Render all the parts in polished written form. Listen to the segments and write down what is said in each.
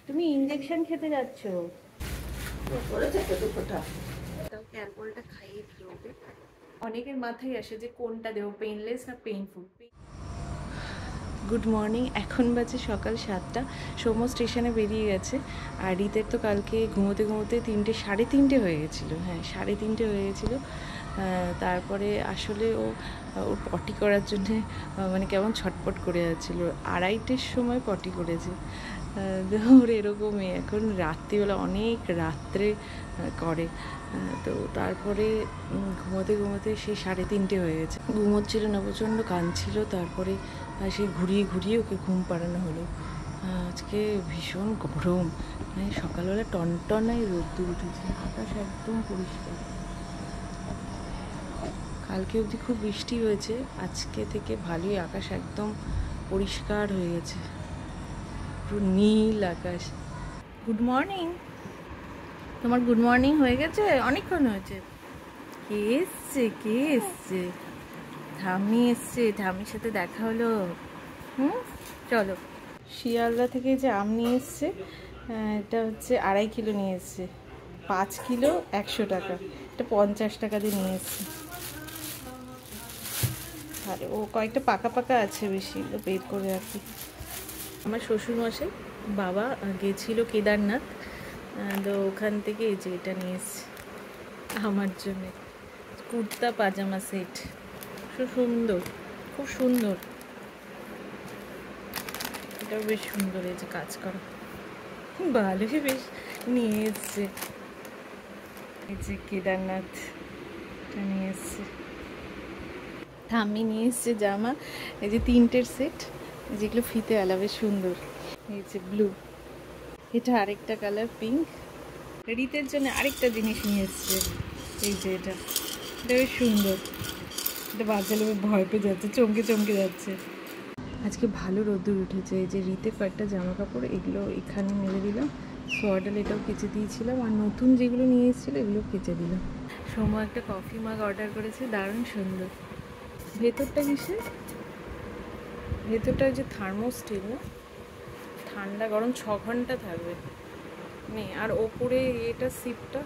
তুমি ইনজেকশন খেতে যাচ্ছ? ক্যালপলটা খাইয়ে দিও। অনেকের মাথায় আসে যে কোনটা দেবো, পেইনলেস না পেইনফুল। গুড মর্নিং, এখন বাজে সকাল 7টা। সৌম্য স্টেশনে বেরিয়ে গেছে। আর রীতের তো কালকে ঘুমোতে ঘুমোতে 3:30 হয়ে গেছিলো। হ্যাঁ, 3:30 হয়ে গেছিলো। তারপরে আসলে ওর পটি করার জন্যে মানে কেমন ছটপট করে যাচ্ছিলো। 2:30-র সময় পটি করেছে। ওর এরকমই, এখন রাত্রিবেলা অনেক রাত্রে করে। তো তারপরে ঘুমোতে ঘুমোতে সে 3:30 হয়ে গেছে। ঘুমোচ্ছিল না, প্রচণ্ড কাঁদছিল। তারপরে সেই ঘুরিয়ে ঘুরিয়ে ওকে ঘুম পাড়ানো হলো। আজকে ভীষণ গরম, মানে সকালবেলা টনটনায় রোদ্দুর উঠেছে, আকাশ একদম পরিষ্কার। কালকে অবধি খুব বৃষ্টি হয়েছে, আজকে থেকে ভালোই আকাশ একদম পরিষ্কার হয়ে গেছে, পুরো নীল আকাশ। Good morning. তোমার গুড মর্নিং হয়ে গেছে? অনেকক্ষণ হয়েছে। কে এসছে? কে এসছে? ঠাম্মি এসছে, ঠাম্মির সাথে দেখা হলো। চলো। শিয়ালদা থেকে যে আম নিয়ে এসছে, এটা হচ্ছে 2.5 কিলো নিয়ে এসছে। 5 কিলো 100 টাকা, এটা 50 টাকা দিয়ে নিয়ে এসছে। আরে ও কয়েকটা পাকা পাকা আছে, বেশি বের করে রাখি। আমার শ্বশুরমশাই বাবা গেছিল কেদারনাথ, তো ওখান থেকে এই যে এটা নিয়ে এসছে আমার জন্যে। কুর্তা পাজামা সেট, খুব সুন্দর, খুব সুন্দর। এটাও বেশ সুন্দর, এই যে কাজ করা, ভালোই বেশ নিয়ে এসছে। এই যে কেদারনাথ নিয়ে এসছে। ঠাম্মি নিয়ে এসছে জামা, এই যে 3টের সেট, যেগুলো ফিতে আলা, বেশ সুন্দর। এই যে ব্লু, এটা আরেকটা কালার পিঙ্ক। রীতের জন্য আরেকটা জিনিস নিয়ে এসছে, এই যে এটা বেশ সুন্দর। এটা বাচ্চালে ভয় পেয়ে যাচ্ছে, চমকে চমকে যাচ্ছে। আজকে ভালো রোদ্দুর উঠেছে। এই যে রীতের কয়েকটা জামা কাপড়, এগুলো এখানে মেলে দিলাম। সোয়াটার এটাও কেচে দিয়েছিলাম, আর নতুন যেগুলো নিয়ে এসেছিলো এগুলো কেচে দিলাম। সোমা একটা কফি মাগ অর্ডার করেছে, দারুণ সুন্দর। ভেতরটা কিসের? ভেতরটা যে থার্মোস্টিল, না ঠান্ডা গরম 6 ঘন্টা থাকবে নেই। আর ওপরে এটা সিপটা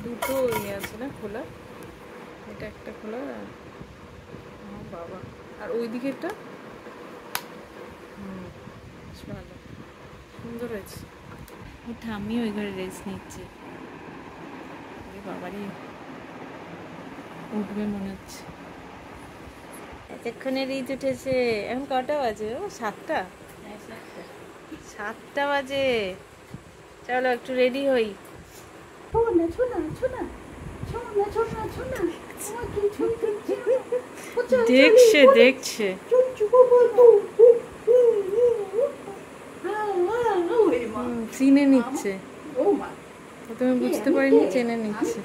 দুটো ইয়ে আছে না খোলা, এটা একটা খোলা। বাবা, আর ওই দিকেরটা ভালো, সুন্দর হয়েছে। ও ঠাম্মি ওই ঘরে রেস্ট নিচ্ছে। বাবারই উঠবে মনে হচ্ছে। এতক্ষণে রিচ উঠেছে। এখন কটা বাজে? ও 7টা, 7টা বাজে। চলো একটু রেডি হই। দেখছে দেখছে, চিনে নিচ্ছে। তুমি বুঝতে পারিনি, চেনে নিচ্ছে।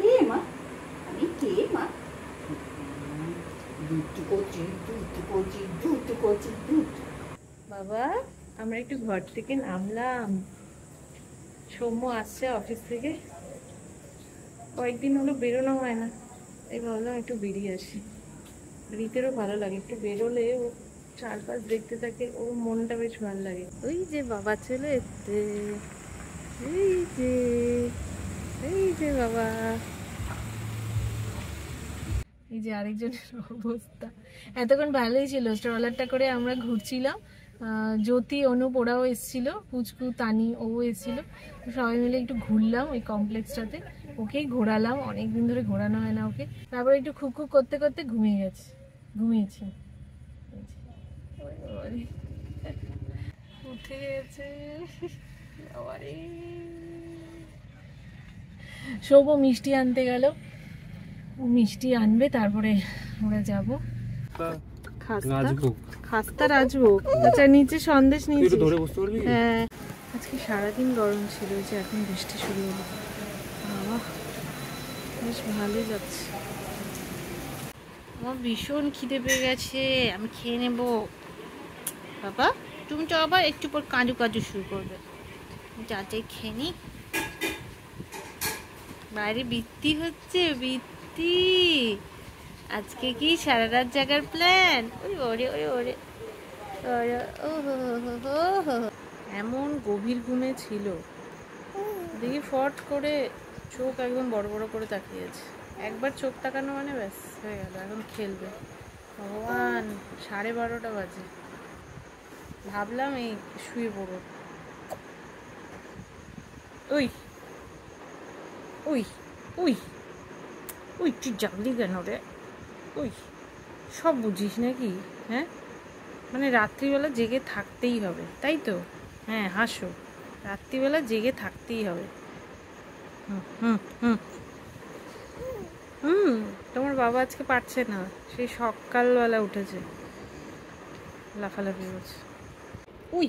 বাবা, আমরা একটু ঘর থেকে নামলাম। সৌম্য আসছে অফিস থেকে, কয়েকদিন হলো বেরোনো হয় না, এই ভাবলাম একটু বেরিয়ে আসি। রীতেরও ভালো লাগে, একটু বেরোলে ও চারপাশ দেখতে থাকে, ওর মনটা বেশ ভালো লাগে। ওই যে বাবা চলে এসছে, এই যে, এই যে বাবা। এই যে আরেকজনের অবস্থা। এতক্ষণ ভালোই ছিল, স্ট্রলারটা করে আমরা ঘুরছিলাম। জ্যোতি, অনুপ ওরাও এসেছিল, পুচকু, তানি ও এসেছিল। সবাই মিলে একটু ঘুরলাম ওই কমপ্লেক্সটাতে, ওকেই ঘোরালাম, অনেকদিন ধরে ঘোরানো হয় না ওকে। তারপরে একটু খুকু করতে করতে ঘুমিয়েছি। উঠে গেছে। সৌম্য মিষ্টি আনতে গেল, ও মিষ্টি আনবে, তারপরে আমরা যাব। খাস্তা রাজভোগ। আচ্ছা, নিচে সন্দেশ নিয়েছি। হ্যাঁ, আজকে সারাদিন গরম ছিল, যে এখন বৃষ্টি শুরু হলো। বাবা, বেশ ভালোই যাচ্ছে। আমার ভীষণ খিদে পেয়ে গেছে, আমি খেয়ে নেব। বাবা, তুমি তো আবার একটু পর কাজু কাজু শুরু করবে। যাতে খেয়ে নি। বাইরে বৃষ্টি হচ্ছে, বৃষ্টি। আজকে কি সারা রাত জাগার প্ল্যান? ওরে ওরে ওরে ওরে, ও হো হো হো হো। এমন গভীর ঘুমে ছিল, দেখি ফট করে চোখ একদম বড় বড় করে তাকিয়েছে। একবার চোখ তাকানো মানে ব্যাস হয়ে গেল, এখন খেলবে। ভগবান, 12:30 বাজে, ভাবলাম এই শুয়ে পড়ো। ওই ওই ওই ওই তুই জাগলি কেন রে? ওই সব বুঝিস নাকি? হ্যাঁ, মানে রাত্রিবেলা জেগে থাকতেই হবে, তাই তো? হ্যাঁ, হাসো, রাত্রিবেলা জেগে থাকতেই হবে। হুম হুম হুম হুম তোমার বাবা আজকে পারছে না, সেই সকালবেলা উঠেছে, লাফালাফি করছে। উই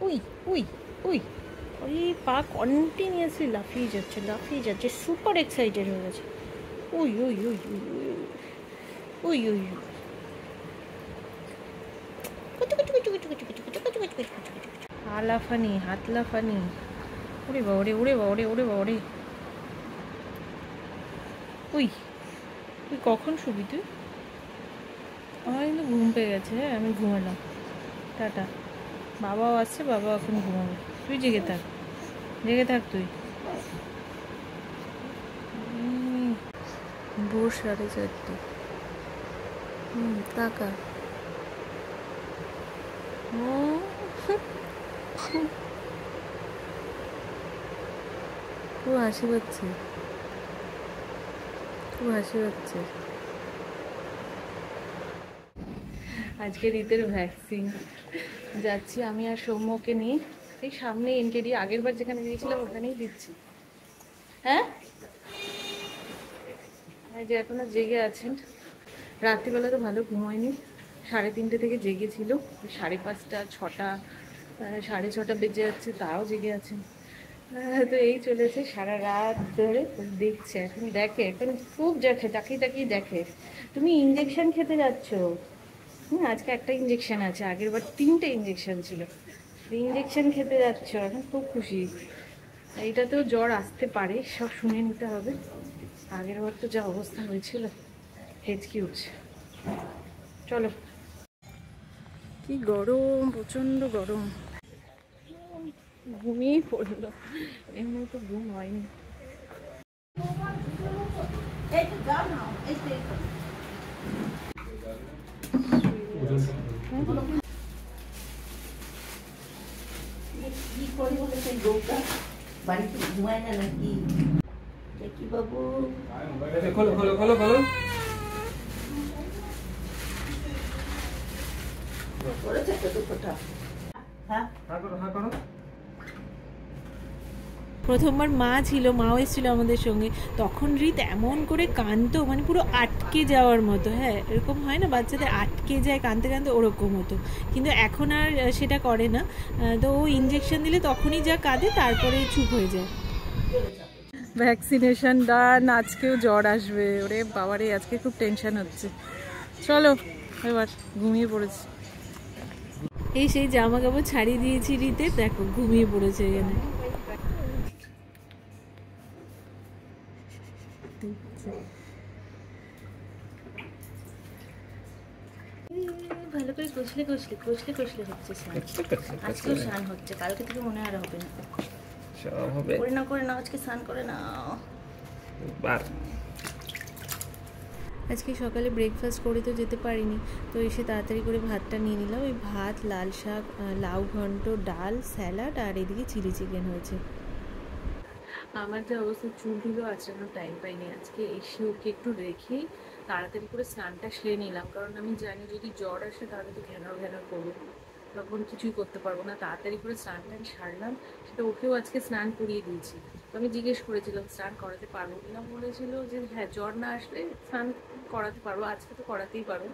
উই উই উই ওই পা কন্টিনিউয়াসলি লাফিয়ে যাচ্ছে, সুপার এক্সাইটেড হয়ে গেছে। We we we we we we পা লাফানি, হাত লাফানি, ওরে বাবারে ওরে বাবারে ওরে বাবারে। উই তুই কখন শুবি তুই? আমার কিন্তু ঘুম পেয়ে গেছে। হ্যাঁ, আমি ঘুমালাম, টাটা। বাবাও আসছে, বাবা এখন ঘুমাবে, তুই জেগে থাক, জেগে থাক তুই। ভোর 4:30। টাকা খুব হাসি পাচ্ছে, খুব হাসি পাচ্ছে। আজকে রীতের ভ্যাকসিন, যাচ্ছি আমি আর সৌম্যকে নিয়ে। এই সামনে এনকেডি, আগের বার যেখানে গিয়েছিলাম ওখানেই দিচ্ছি। হ্যাঁ, যে এখনো জেগে আছেন, রাত্রিবেলা তো ভালো ঘুমায়নি, 3:30 থেকে জেগেছিল, 5:30, 6টা, 6:30 বেজে যাচ্ছে, তাও জেগে আছেন। তো এই চলেছে সারা রাত ধরে দেখছে, এখন দেখে, এখন খুব দেখে, তাকিয়ে তাকিয়ে দেখে। তুমি ইঞ্জেকশন খেতে যাচ্ছ? আজকে একটা ইঞ্জেকশন আছে, আগের বার 3টে ইঞ্জেকশন ছিল, ইঞ্জেকশন খেতে যাচ্ছ, এখন খুব খুশি। এইটাতেও জ্বর আসতে পারে, সব শুনে নিতে হবে। আগের বার তো যা অবস্থা হয়েছিল, হেঁচকি উঠছে। চলো। কি গরম, প্রচন্ড গরম, ঘুমিয়েই পড়লো, এমনি তো ঘুম হয়নি। বাড়িতে ঘুমায় না নাকি কি বাবু? খোলো খোলো খোলো খোলো। করেছে তো দুটোটা। হ্যাঁ করো হ্যাঁ করো। প্রথমবার মা ছিল, মাও এসেছিল আমাদের সঙ্গে, তখন রীত এমন করে কাঁদতো, মানে পুরো আটকে যাওয়ার মতো। হ্যাঁ, এরকম হয় না, বাচ্চাদের আটকে যায় কাঁদতে কাঁদতে, ওরকম হতো। কিন্তু এখন আর সেটা করে না। তো ও ইঞ্জেকশন দিলে তখনই যা কাঁদে, তারপরে চুপ হয়ে যায়। ভ্যাকসিনেশন ডান, আজকেও জ্বর আসবে, ওরে বাবারে, আজকে খুব টেনশন হচ্ছে। চলো এবার, ঘুমিয়ে পড়েছি। এই সেই জামা কাপড় ছাড়িয়ে দিয়েছি রীতে, দেখো ঘুমিয়ে পড়েছে এখানে। ভালো করে কষলে কষলে কষলে কষলে হচ্ছে স্নান। আজকেও স্নান হচ্ছে, কালকে থেকে মনে আর হবে না। করে না করে না, আজকে স্নান করে না। আজকে সকালে ব্রেকফাস্ট করে তো যেতে পারিনি, তো এসে তাড়াতাড়ি করে ভাতটা নিয়ে নিলাম। ওই ভাত, লাল শাক, লাউ ঘন্ট, ডাল, স্যালাড, আর এদিকে চিলি চিকেন হয়েছে। আমার যে অবস্থা, চুলগুলো আঁচড়ানোর টাইম পাইনি আজকে। এসে ওকে একটু রেখেই তাড়াতাড়ি করে স্নানটা সেরে নিলাম, কারণ আমি জানি যদি জ্বর আসে তাহলে তো ঘ্যানর ঘ্যানর করবো, তখন কিছুই করতে পারবো না। তাড়াতাড়ি করে স্নানটা সারলাম, সেটা ওকেও আজকে স্নান করিয়ে দিয়েছি। তো আমি জিজ্ঞেস করেছিলাম স্নান করাতে পারবো কিনা, বলেছিল যে হ্যাঁ, জ্বর না আসলে স্নান করাতে পারবো, আজকে তো করাতেই পারবো,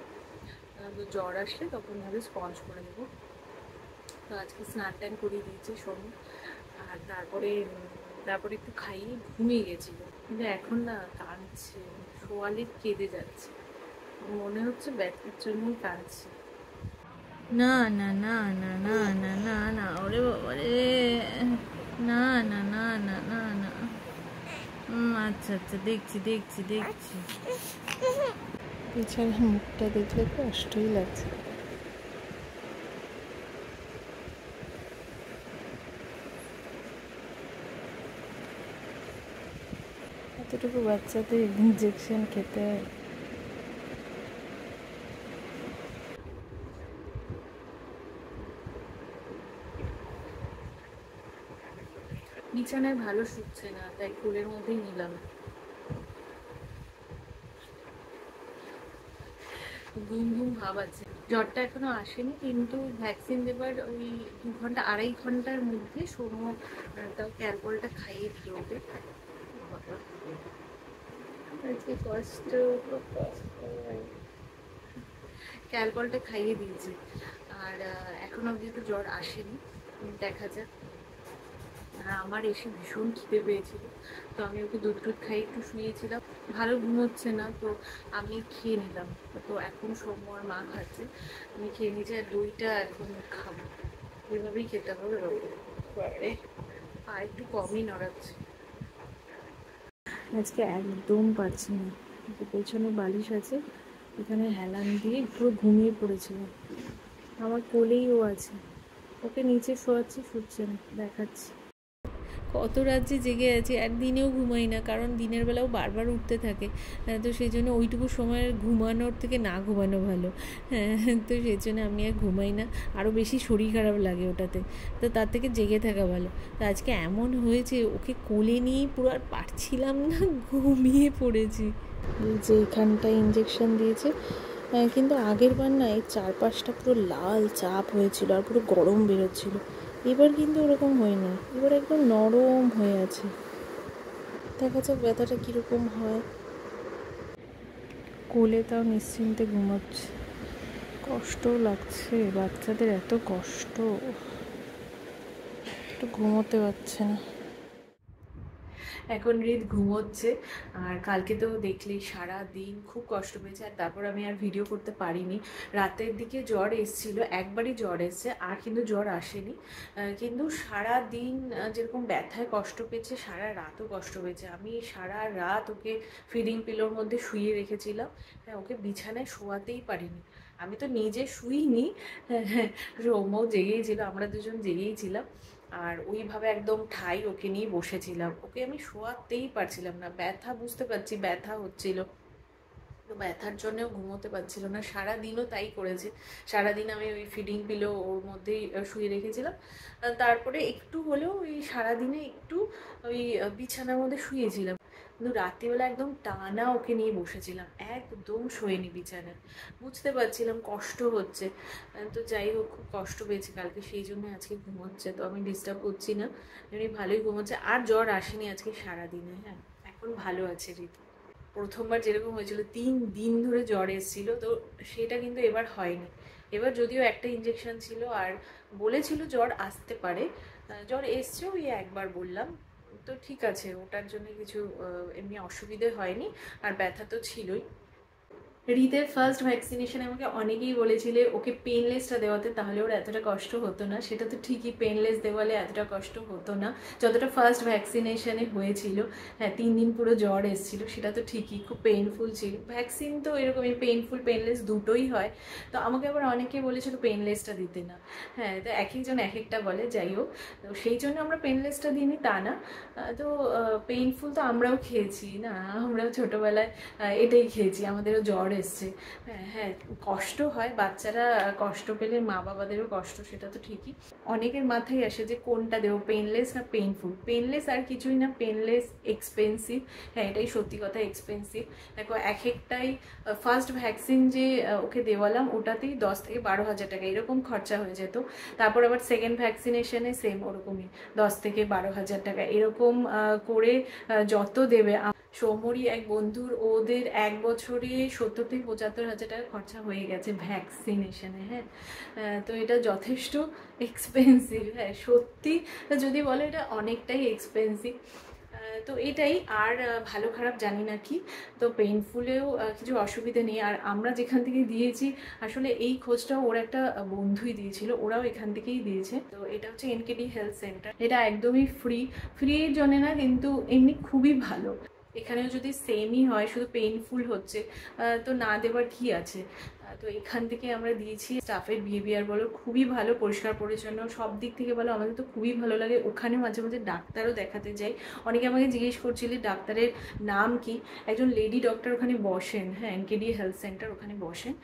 তো জ্বর আসলে তখন ভাবে স্পঞ্জ করে দেবো। তো আজকে স্নান টান করিয়ে দিয়েছি শোনো। আর তারপরে একটু খাইয়ে ঘুমিয়ে গেছিল, কিন্তু এখন না কাঁদছে, শোয়ালে কেঁদে যাচ্ছে, মনে হচ্ছে ব্যথার জন্যই কাঁদছে। না না না না না না না না, ওরে বাবা রে, না না না না না না। আচ্ছা আচ্ছা, দেখছি দেখছি দেখছি। এছাড়া মুখটা দেখলে কষ্টই লাগছে। এতটুকু বাচ্চাদের ইঞ্জেকশন খেতে হয়। বিছানায় ভালো শুচ্ছে না, তাই কোলের মধ্যেই নিলাম। ঘুম ঘুম ভাব আছে। জ্বরটা এখনো আসেনি, কিন্তু ভ্যাকসিন দেবার ওই 2 ঘন্টা 2.5 ঘন্টার মধ্যে সৌম্য তাও ক্যালপলটা খাইয়ে দিল ওকে। আজকে কষ্ট, ক্যালপলটা খাইয়ে দিয়েছি। আর এখনো অবধি তো জ্বর আসেনি, দেখা যাক। আর আমার এসে ভীষণ খিদে পেয়েছিল, তো আমি ওকে দুধ টুধ খাইয়ে একটু শুয়েছিলাম। ভালো ঘুমোচ্ছে না, তো আমি খেয়ে নিলাম। তো এখন সৌম্য আর মা খাচ্ছে, আমি খেয়ে নিয়েছি। আর দইটা এখন খাবো, এভাবেই খেতে হবে। পরে পা একটু কমই নড়াচ্ছে আজকে, একদম পারছি না। পেছনে বালিশ আছে, এখানে হেলান দিয়ে পুরো ঘুমিয়ে পড়েছিলাম। আমার কোলেই ও আছে, ওকে নিচে শোয়াচ্ছি, শুচ্ছে না, দেখাচ্ছি। কত রাত যে জেগে আছি, আর দিনেও ঘুমাই না, কারণ দিনের বেলাও বারবার উঠতে থাকে। তো সেই জন্য ওইটুকু সময়ের ঘুমানোর থেকে না ঘুমানো ভালো। তো সেই জন্য আমি আর ঘুমাই না, আরও বেশি শরীর খারাপ লাগে ওটাতে। তো তার থেকে জেগে থাকা ভালো। তো আজকে এমন হয়েছে, ওকে কোলে নিয়েই পুরো আর পারছিলাম না, ঘুমিয়ে পড়েছি। যে এখানটায় ইঞ্জেকশন দিয়েছে, কিন্তু আগের বার না এই চারপাশটা পুরো লাল চাপ হয়েছিল আর পুরো গরম বেরোচ্ছিল। এবার কিন্তু ওরকম হয়নি, এবার একদম নরম হয়ে আছে। দেখা যাক ব্যথাটা কীরকম হয়। কোলে তাও নিশ্চিন্তে ঘুমাচ্ছে। কষ্টও লাগছে, বাচ্চাদের এত কষ্ট, একটু ঘুমোতে পারছে না। এখন হৃদ ঘুমোচ্ছে। আর কালকে তো দেখলেই সারা দিন খুব কষ্ট পেয়েছে, আর তারপর আমি আর ভিডিও করতে পারিনি। রাতের দিকে জ্বর এসেছিল, একবারই জ্বর এসছে, আর কিন্তু জ্বর আসেনি। কিন্তু সারা দিন যেরকম ব্যথায় কষ্ট পেয়েছে, সারা রাতও কষ্ট পেয়েছে। আমি সারা রাত ওকে ফিডিং পিলোর মধ্যে শুইয়ে রেখেছিলাম। হ্যাঁ, ওকে বিছানায় শোয়াতেই পারিনি। আমি তো নিজে শুইনি, রৌমও জেগেই ছিল, আমরা দুজন জেগেই ছিলাম। আর ওইভাবে একদম ঠাই ওকে নিয়ে বসেছিলাম, ওকে আমি শোয়াতেই পারছিলাম না। ব্যথা বুঝতে পারছি, ব্যথা হচ্ছিল, তো ব্যথার জন্যও ঘুমোতে পারছিল না। সারাদিনও তাই করেছে, সারাদিন আমি ওই ফিডিং পিলো ওর মধ্যেই শুয়ে রেখেছিলাম। তারপরে একটু হলেও ওই সারাদিনে একটু ওই বিছানার মধ্যে শুয়েছিলাম, কিন্তু রাত্রিবেলা একদম টানা ওকে নিয়ে বসেছিলাম, একদম শোয়েনি বিছানায়। বুঝতে পারছিলাম কষ্ট হচ্ছে। তো যাই হোক, খুব কষ্ট পেয়েছে কালকে, সেই জন্য আজকে ঘুমোচ্ছে। তো আমি ডিস্টার্ব করছি না, এমনি ভালোই ঘুমোচ্ছে। আর জ্বর আসেনি আজকে সারাদিনে। হ্যাঁ, এখন ভালো আছে রীতি। প্রথমবার যেরকম হয়েছিল 3 দিন ধরে জ্বর এসেছিল, তো সেটা কিন্তু এবার হয়নি। এবার যদিও একটা ইঞ্জেকশন ছিল, আর বলেছিল জ্বর আসতে পারে, জ্বর এসছে ওই একবার বললাম। তো ঠিক আছে, ওটার জন্য কিছু এমনি অসুবিধে হয়নি, আর ব্যথা তো ছিলই। রিতের ফার্স্ট ভ্যাকসিনেশনে আমাকে অনেকেই বলেছিলে ওকে পেনলেসটা দেওয়াতে, তাহলে ওর এতটা কষ্ট হতো না। সেটা তো ঠিকই, পেনলেস দেওয়ালে এতটা কষ্ট হতো না যতটা ফার্স্ট ভ্যাকসিনেশনে হয়েছিল। হ্যাঁ, 3 দিন পুরো জ্বর এসেছিল, সেটা তো ঠিকই, খুব পেইনফুল ছিল। ভ্যাকসিন তো এরকমই, পেইনফুল পেনলেস দুটোই হয়। তো আমাকে আবার অনেকে বলেছিল পেনলেসটা দিতে না। হ্যাঁ, তো এক একজন এক একটা বলে, যাই হোক। তো সেই জন্য আমরা পেনলেসটা দিইনি তা না। তো পেইনফুল তো আমরাও খেয়েছি না, আমরাও ছোটোবেলায় এটাই খেয়েছি, আমাদেরও জ্বর এসছে। হ্যাঁ হ্যাঁ, কষ্ট হয়, বাচ্চারা কষ্ট পেলে মা বাবাদেরও কষ্ট, সেটা তো ঠিকই। অনেকের মাথায় আসে যে কোনটা দেবো, পেনলেস না পেইনফুল। পেনলেস আর কিছুই না, পেনলেস এক্সপেন্সিভ। হ্যাঁ, এটাই সত্যি কথা, এক্সপেন্সিভ। দেখো, এক একটাই ফার্স্ট ভ্যাকসিন যে ওকে দেওয়ালাম, ওটাতেই 10 থেকে 12,000 টাকা এরকম খরচা হয়ে যেত। তারপর আবার সেকেন্ড ভ্যাকসিনেশনে সেম ওরকমই 10 থেকে 12,000 টাকা এরকম করে যত দেবে। সৌম্যরই এক বন্ধুর, ওদের 1 বছরে 70 থেকে 75,000 টাকা খরচা হয়ে গেছে ভ্যাকসিনেশনে। হ্যাঁ, তো এটা যথেষ্ট এক্সপেন্সিভ। হ্যাঁ, সত্যি যদি বলো, এটা অনেকটাই এক্সপেন্সিভ। তো এটাই, আর ভালো খারাপ জানি না কি। তো পেইনফুলেও কিছু অসুবিধা নেই। আর আমরা যেখান থেকে দিয়েছি, আসলে এই খোঁজটাও ওর একটা বন্ধুই দিয়েছিল, ওরাও এখান থেকেই দিয়েছে। তো এটা হচ্ছে এনকেডি হেলথ সেন্টার, এটা একদমই ফ্রির জন্য না, কিন্তু এমনি খুবই ভালো। এখানেও যদি সেমই হয়, শুধু পেইনফুল হচ্ছে, তো না দেবার কি আছে। তো এখান থেকে আমরা দিয়েছি। স্টাফের বিহেভিয়ার বলো খুবই ভালো, পরিষ্কার পরিচ্ছন্ন, সব দিক থেকে ভালো। আমাদের তো খুবই ভালো লাগে। ওখানে মাঝে মাঝে ডাক্তারও দেখাতে যাই। অনেকে আমাকে জিজ্ঞেস করছিলেন ডাক্তারের নাম কি। একজন লেডি ডক্টর ওখানে বসেন, হ্যাঁ, এনকেডি হেলথ সেন্টার ওখানে বসেন।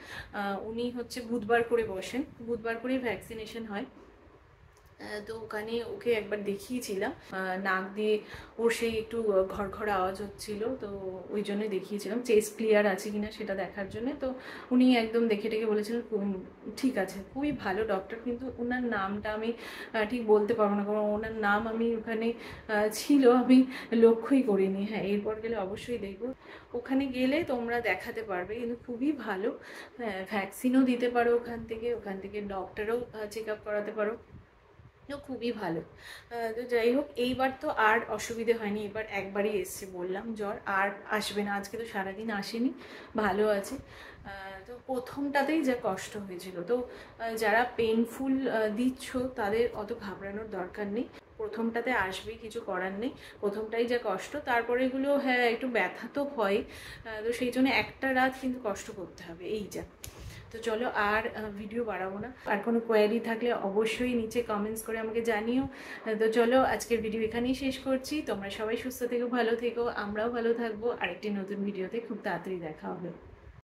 উনি হচ্ছে বুধবার করে বসেন, বুধবার করেই ভ্যাকসিনেশন হয়। তো ওখানে ওকে একবার দেখিয়েছিলাম, নাক দিয়ে ওর সেই একটু ঘর ঘর আওয়াজ হচ্ছিল, তো ওই জন্য দেখিয়েছিলাম চেস্ট ক্লিয়ার আছে কিনা সেটা দেখার জন্য। তো উনি একদম দেখে টেকে বলেছিলেন ঠিক আছে, খুবই ভালো ডক্টর। কিন্তু ওনার নামটা আমি ঠিক বলতে পারবো না, কারণ ওনার নাম আমি ওখানে ছিল আমি লক্ষ্যই করিনি। হ্যাঁ, এরপর গেলে অবশ্যই দেখবো। ওখানে গেলে তোমরা দেখাতে পারবে, কিন্তু খুবই ভালো। হ্যাঁ, ভ্যাকসিনও দিতে পারো ওখান থেকে ডক্টরও চেক আপ করাতে পারো, তো খুবই ভালো। তো যাই হোক, এইবার তো আর অসুবিধে হয়নি। এবার একবারই এসছে বললাম জ্বর, আর আসবে না। আজকে তো সারাদিন আসেনি, ভালো আছে। তো প্রথমটাতেই যা কষ্ট হয়েছিল, তো যারা পেনফুল দিচ্ছ তাদের অত ঘাবড়ানোর দরকার নেই। প্রথমটাতে আসবে, কিছু করার নেই। প্রথমটাই যা কষ্ট, তারপরে এগুলো হ্যাঁ একটু ব্যথা তো হয়। তো সেই জন্য একটা রাত কিন্তু কষ্ট করতে হবে, এই যা। তো চলো আর ভিডিও বাড়াবো না। আর কোনো কোয়ারি থাকলে অবশ্যই নিচে কমেন্টস করে আমাকে জানিও। তো চলো আজকের ভিডিও এখানেই শেষ করছি। তোমরা সবাই সুস্থ থেকো, ভালো থেকো, আমরাও ভালো থাকবো। আরেকটি নতুন ভিডিওতে খুব তাড়াতাড়ি দেখা হবে।